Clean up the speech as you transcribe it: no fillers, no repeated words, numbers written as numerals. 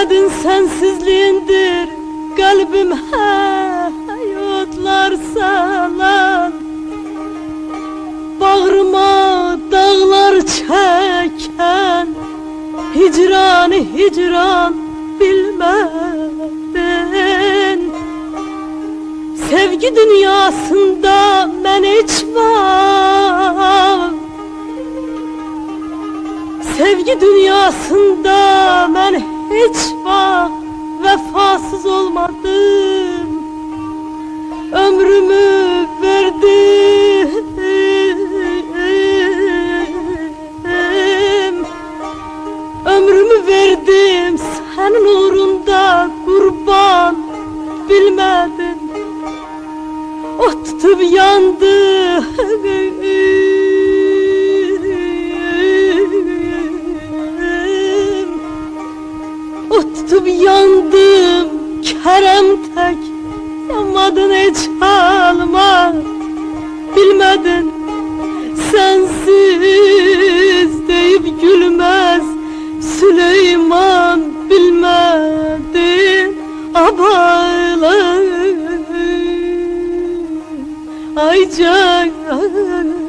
Bilmedin sensizliğindir kalbim hayatlar salan. Bağrıma dağlar çeken hicran hicran bilmedin. Sevgi dünyasında ben hiç var, sevgi dünyasında ben hiç var vefasız olmadım. Ömrümü verdim, ömrümü verdim senin uğrunda kurban bilmedin. O tutup yandı, o tutup yandım kerem tek. Yanmadın hiç halıma bilmedin. Sensiz deyip gülmez Süleyman bilmedin. Abaylar ay can